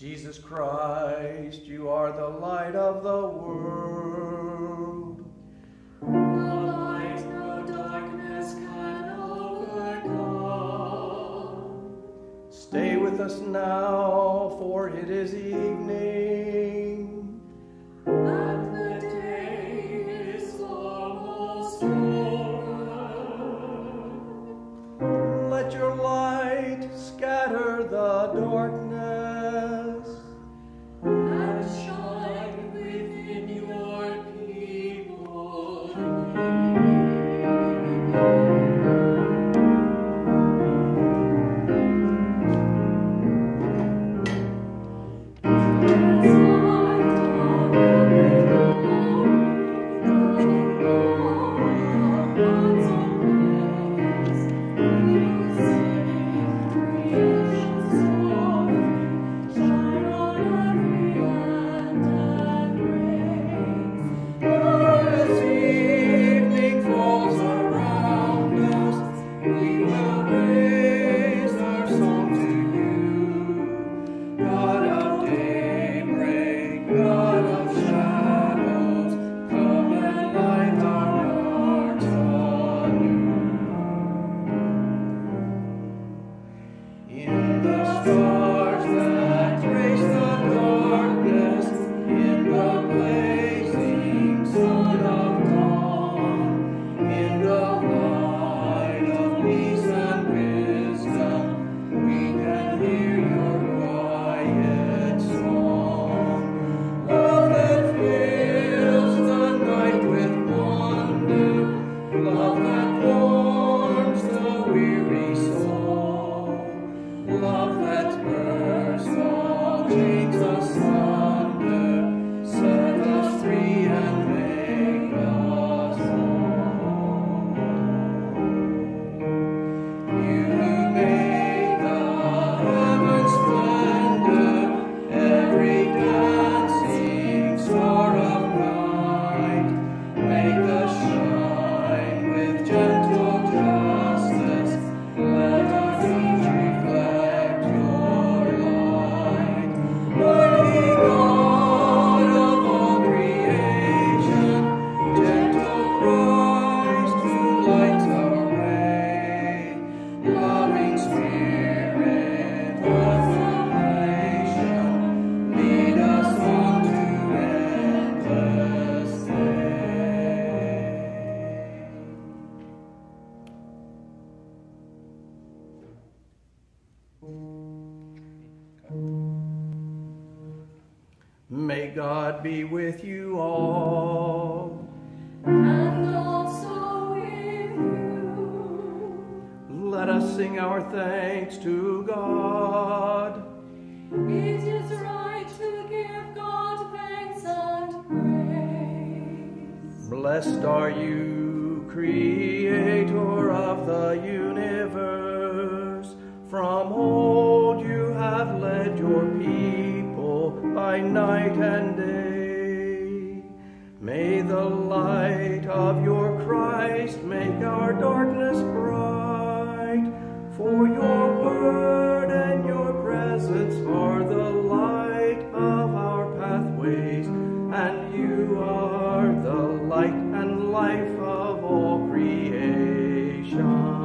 Jesus Christ, you are the light of the world. The light no darkness can overcome. Stay with us now, for it is evening, and the day is almost over. Let your light scatter the darkness, and shine within your people. May God be with you all. And also with you. Let us sing our thanks to God. It is right to give God thanks and praise. Blessed are you, Creator of the universe. From old you have led your people by night and day. May the light of your Christ make our darkness bright. For your word and your presence are the light of our pathways, and you are the light and life of all creation.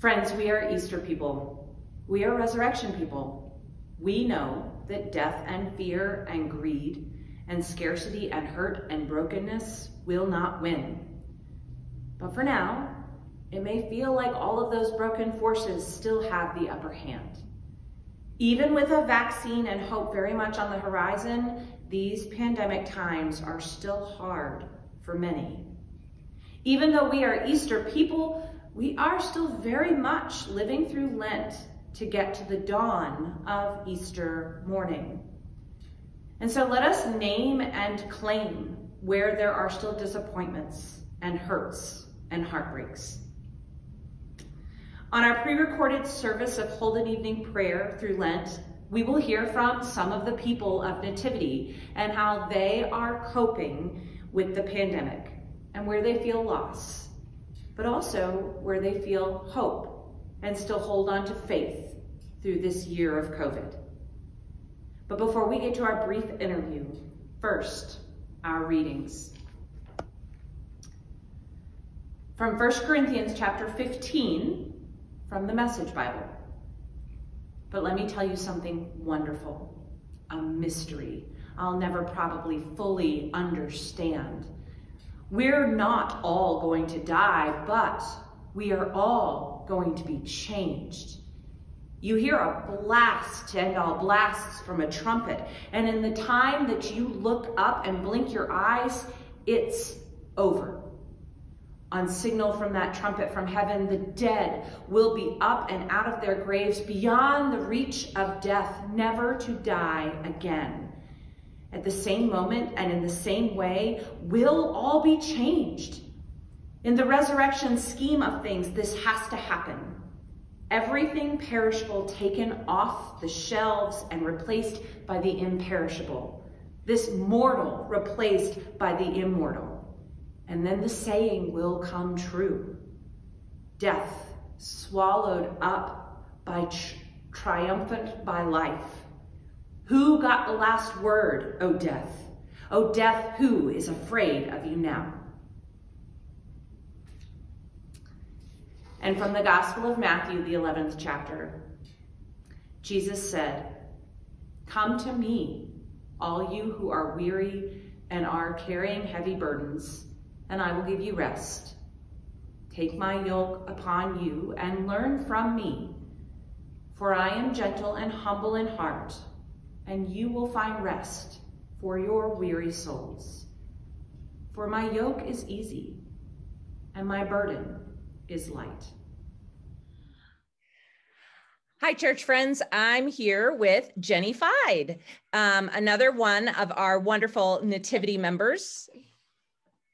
Friends, we are Easter people. We are resurrection people. We know that death and fear and greed and scarcity and hurt and brokenness will not win. But for now, it may feel like all of those broken forces still have the upper hand. Even with a vaccine and hope very much on the horizon, these pandemic times are still hard for many. Even though we are Easter people, we are still very much living through Lent to get to the dawn of Easter morning. And so let us name and claim where there are still disappointments and hurts and heartbreaks. On our pre-recorded service of Holden Evening Prayer through Lent, we will hear from some of the people of Nativity and how they are coping with the pandemic and where they feel loss, but also where they feel hope and still hold on to faith through this year of COVID. But before we get to our brief interview, first, our readings. From 1 Corinthians chapter 15, from the Message Bible. But let me tell you something wonderful, a mystery I'll never probably fully understand. We're not all going to die, but we are all going to be changed. You hear a blast and all blasts from a trumpet, and in the time that you look up and blink your eyes, it's over. On signal from that trumpet from heaven, the dead will be up and out of their graves beyond the reach of death, never to die again. At the same moment and in the same way, we'll all be changed. In the resurrection scheme of things, this has to happen. Everything perishable taken off the shelves and replaced by the imperishable. This mortal replaced by the immortal. And then the saying will come true. Death swallowed up by triumphant by life. Who got the last word, O death? O death, who is afraid of you now? And from the Gospel of Matthew, the 11th chapter, Jesus said, "Come to me, all you who are weary and are carrying heavy burdens, and I will give you rest. Take my yoke upon you and learn from me, for I am gentle and humble in heart, and you will find rest for your weary souls. For my yoke is easy, and my burden is light." Hi, church friends. I'm here with Jenny Feid, another one of our wonderful Nativity members,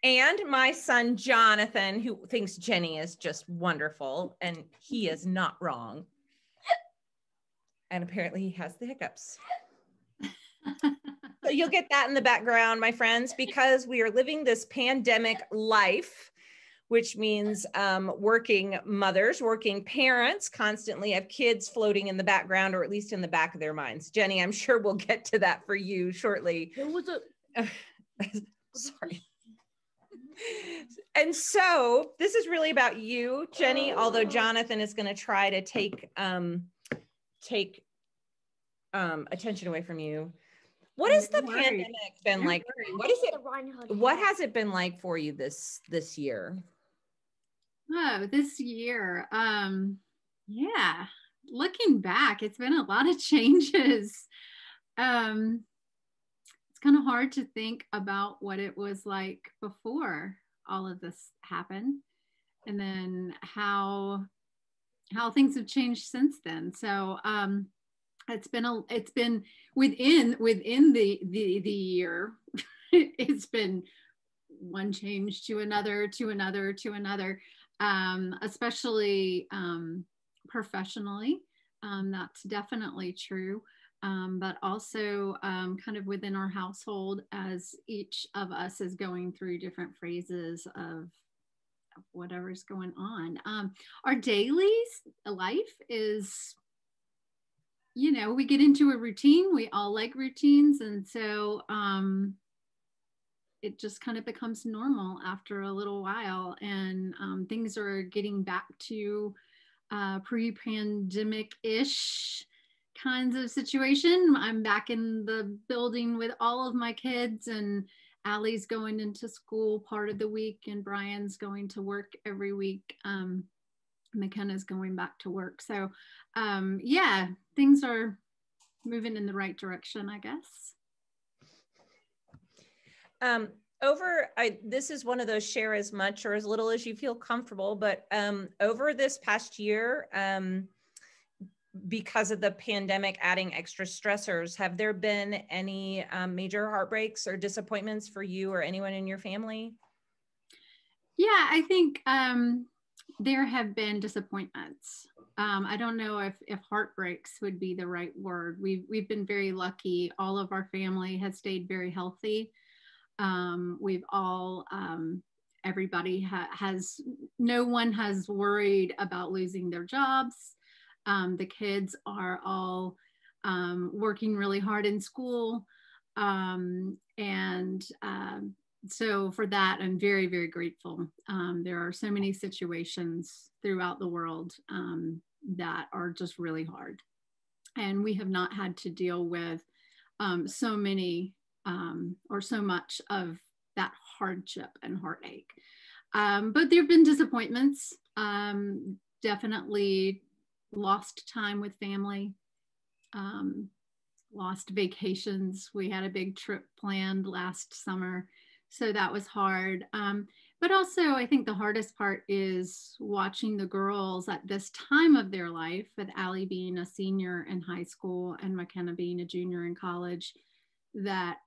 and my son, Jonathan, who thinks Jenny is just wonderful, and he is not wrong. And apparently he has the hiccups. So you'll get that in the background, my friends, because we are living this pandemic life, which means working mothers, working parents constantly have kids floating in the background, or at least in the back of their minds. Jenny, I'm sure we'll get to that for you shortly. Sorry. And so this is really about you, Jenny, although Jonathan is going to try to take attention away from you. What has the pandemic been like? What has it been like for you this year? Oh, this year. Yeah. Looking back, it's been a lot of changes. It's kind of hard to think about what it was like before all of this happened, and then how things have changed since then. So it's been within the year. It's been one change to another, especially professionally. That's definitely true. But also kind of within our household, as each of us is going through different phases of whatever's going on. Our daily life is, we get into a routine. We all like routines. And so it just kind of becomes normal after a little while, and things are getting back to pre-pandemic-ish kinds of situation. I'm back in the building with all of my kids, and Allie's going into school part of the week, and Brian's going to work every week. McKenna's going back to work. So yeah, things are moving in the right direction, I guess. This is one of those share as much or as little as you feel comfortable, but over this past year, because of the pandemic adding extra stressors, have there been any major heartbreaks or disappointments for you or anyone in your family? Yeah, I think there have been disappointments. I don't know if heartbreaks would be the right word. We've been very lucky. All of our family has stayed very healthy. We've all, everybody has, no one has worried about losing their jobs. The kids are all working really hard in school. So for that, I'm very, very grateful. There are so many situations throughout the world that are just really hard. And we have not had to deal with so many or so much of that hardship and heartache. But there have been disappointments, definitely lost time with family, lost vacations. We had a big trip planned last summer, so that was hard. But also, I think the hardest part is watching the girls at this time of their life, with Allie being a senior in high school and McKenna being a junior in college, that,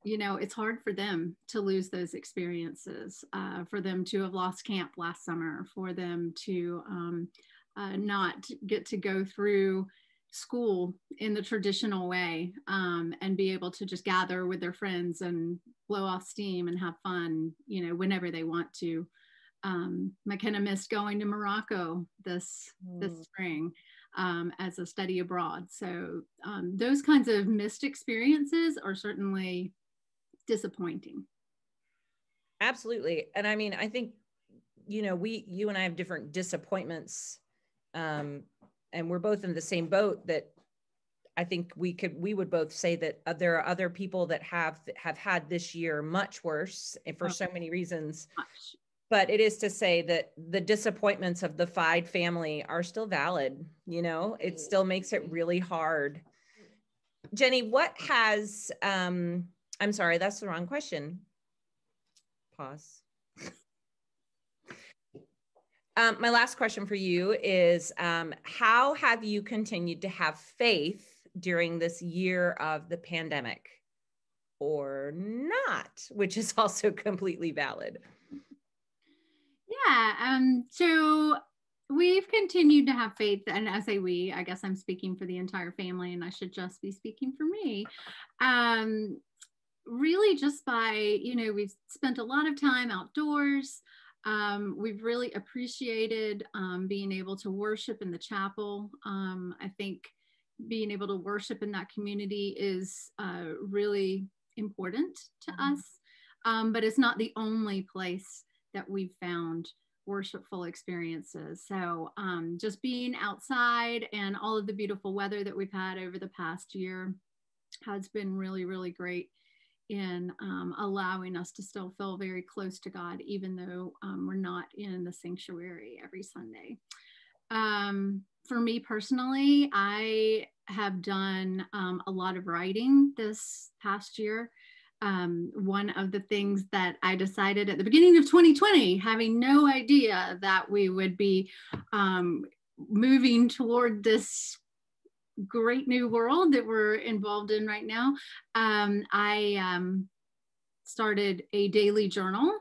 you know, it's hard for them to lose those experiences, for them to have lost camp last summer, for them to not get to go through school in the traditional way, and be able to just gather with their friends and blow off steam and have fun, you know, whenever they want to. McKenna missed going to Morocco this spring as a study abroad. So those kinds of missed experiences are certainly disappointing. Absolutely. And I mean, I think, you know, you and I have different disappointments, and we're both in the same boat, that I think we would both say that there are other people that have had this year much worse, and for so many reasons. But it is to say that the disappointments of the Feid family are still valid. You know, it still makes it really hard. Jenny, what has, I'm sorry, that's the wrong question. Pause. My last question for you is, how have you continued to have faith during this year of the pandemic, or not, which is also completely valid? Yeah, so we've continued to have faith, and I say we, I guess I'm speaking for the entire family, and I should just be speaking for me. Really just by, you know, we've spent a lot of time outdoors. We've really appreciated being able to worship in the chapel. I think being able to worship in that community is really important to us, but it's not the only place that we've found worshipful experiences. So just being outside and all of the beautiful weather that we've had over the past year has been really, really great in allowing us to still feel very close to God, even though we're not in the sanctuary every Sunday. For me personally, I have done a lot of writing this past year. One of the things that I decided at the beginning of 2020, having no idea that we would be moving toward this great new world that we're involved in right now, I started a daily journal.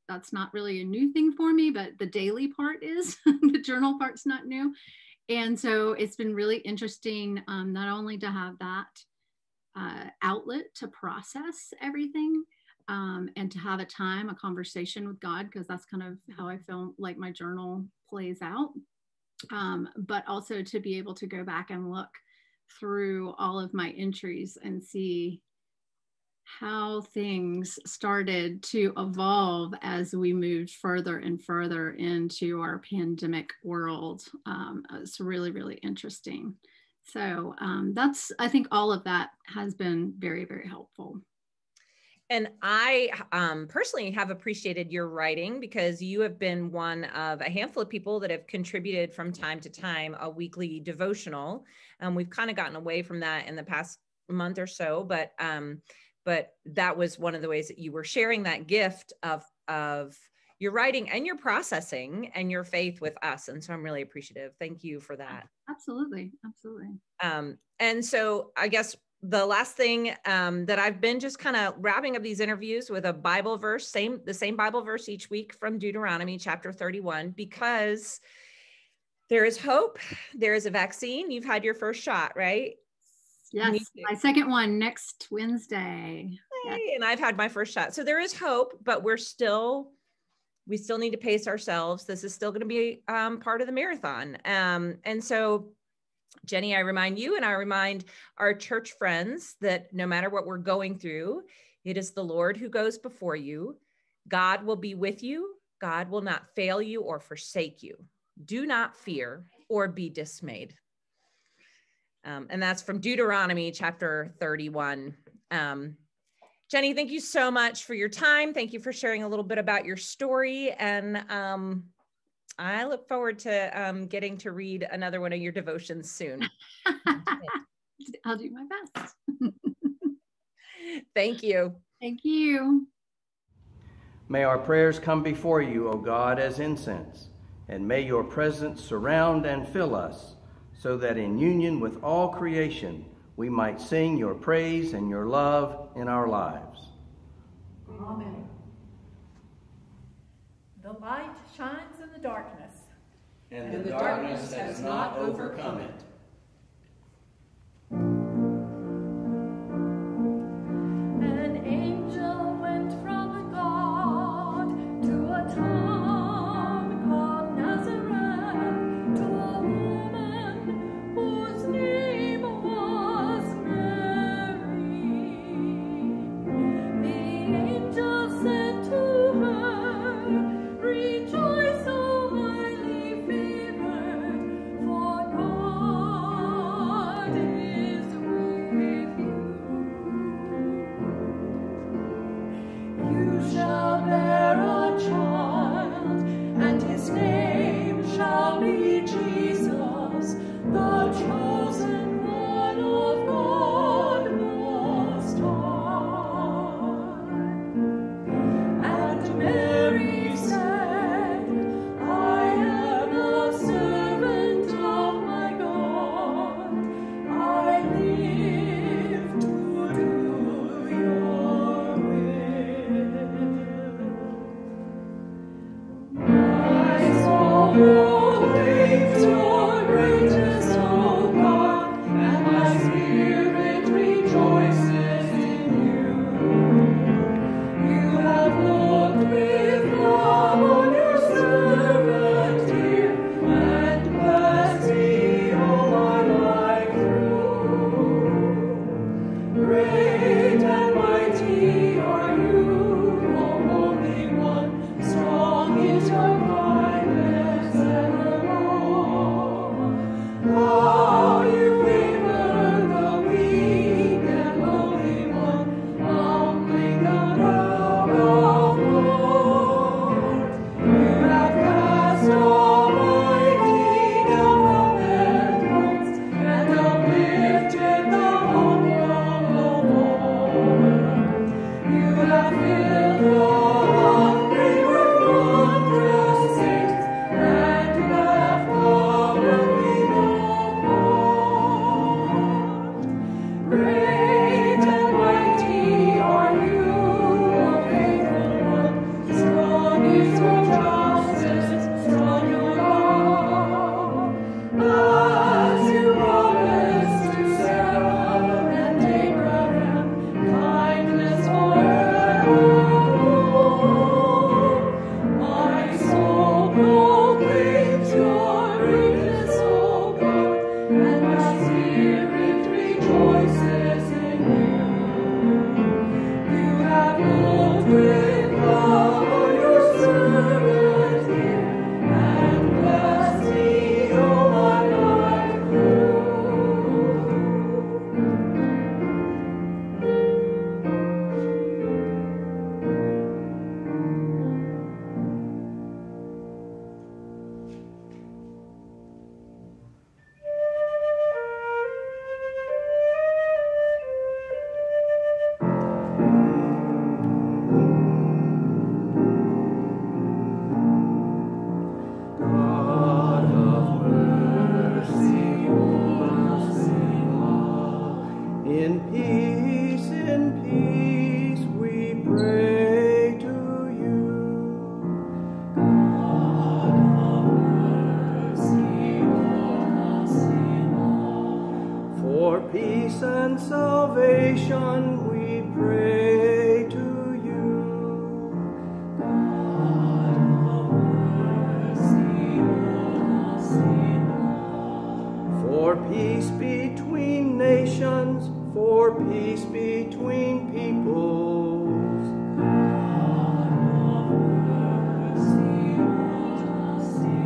That's not really a new thing for me, but the daily part is. The journal part's not new. And so it's been really interesting, not only to have that outlet to process everything, and to have a conversation with God, because that's kind of how I feel like my journal plays out. But also to be able to go back and look through all of my entries and see how things started to evolve as we moved further and further into our pandemic world. It's really, really interesting. So I think all of that has been very, very helpful. And I personally have appreciated your writing, because you have been one of a handful of people that have contributed from time to time a weekly devotional. We've kind of gotten away from that in the past month or so, but that was one of the ways that you were sharing that gift of your writing and your processing and your faith with us. And so I'm really appreciative. Thank you for that. Absolutely. Absolutely. And so I guess the last thing that I've been just kind of wrapping up these interviews with a Bible verse, the same Bible verse each week from Deuteronomy chapter 31, because there is hope. There is a vaccine. You've had your first shot, right? Yes, my second one next Wednesday. Yes. And I've had my first shot. So there is hope, but we still need to pace ourselves. This is still going to be part of the marathon. And so, Jenny, I remind you, and I remind our church friends, that no matter what we're going through, it is the Lord who goes before you. God will be with you. God will not fail you or forsake you. Do not fear or be dismayed. And that's from Deuteronomy chapter 31. Jenny, thank you so much for your time. Thank you for sharing a little bit about your story. And I look forward to getting to read another one of your devotions soon. I'll do my best. Thank you. Thank you. May our prayers come before you, O God, as incense, and may your presence surround and fill us, so that in union with all creation, we might sing your praise and your love in our lives. Amen. The light shines in the darkness, and the darkness has not overcome it. An angel went from God to a town called Nazareth, to a woman whose name was Mary. The angel said to her, "Rejoice, O highly favored, for God salvation we pray to you. God of mercy, mercy, For peace between nations, for peace between peoples. God of mercy, mercy,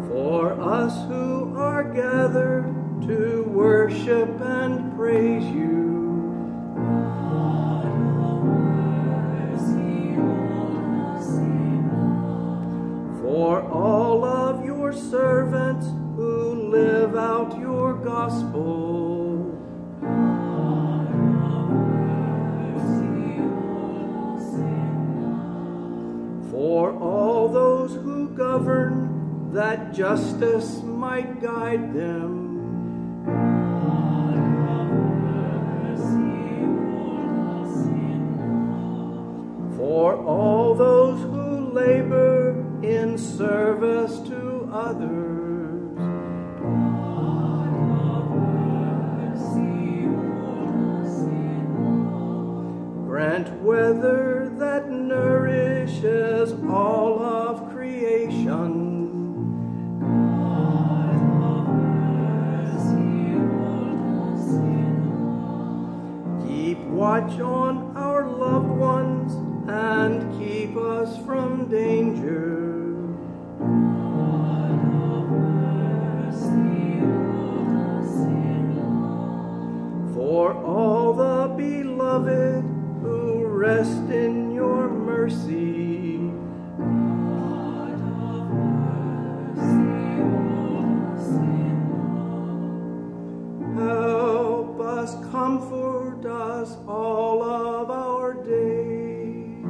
For us who are gathered to worship and praise you. God of mercy, mercy, For all of your servants who live out your gospel. God of mercy, mercy, For all those who govern, that justice might guide them. God of mercy, For all those who labor in service to others. God of mercy, Grant weather that nourishes all of creation. Keep watch on our loved ones and keep us from danger. For all the beloved who rest in your mercy. Help us, comfort us all of our days.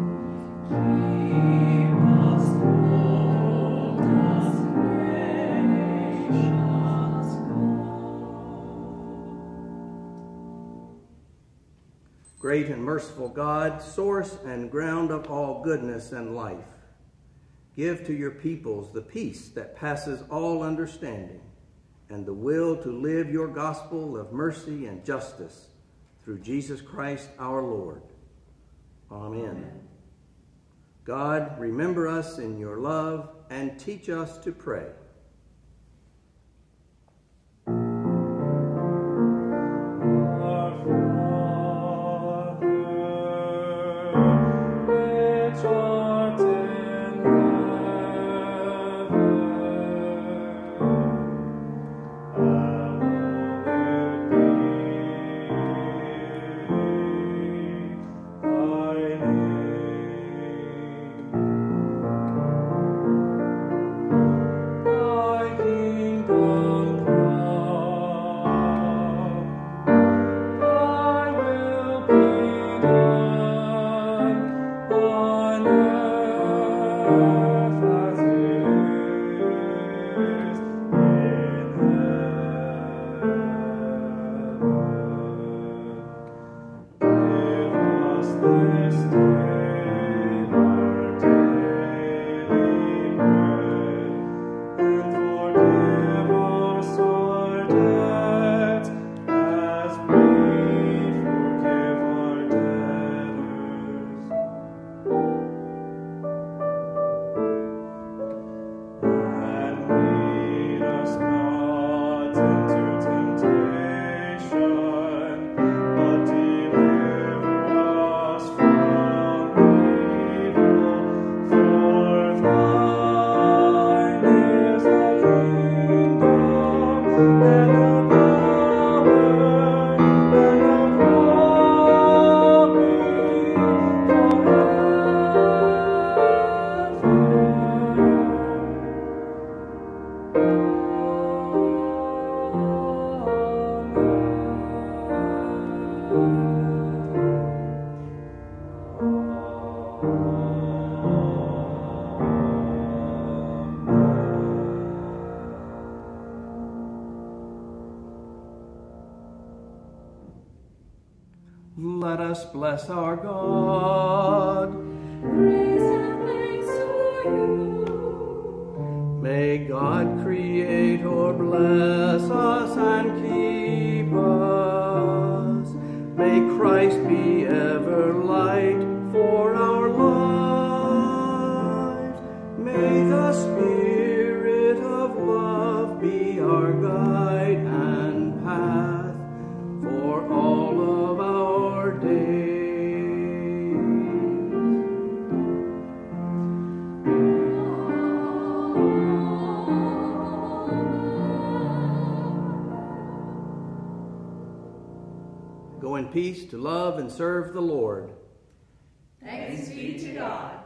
keep us, hold us, gracious Great and merciful God, source and ground of all goodness and life, give to your peoples the peace that passes all understanding and the will to live your gospel of mercy and justice through Jesus Christ our Lord. Amen. God, remember us in your love and teach us to pray. Let us bless our God. Praise and thanks to you. May God Creator bless us and keep us. Christ be ever light for our lives. May the Spirit of love be our guide and path for all of our days. Go in peace to love and serve the Lord. Thanks be to God.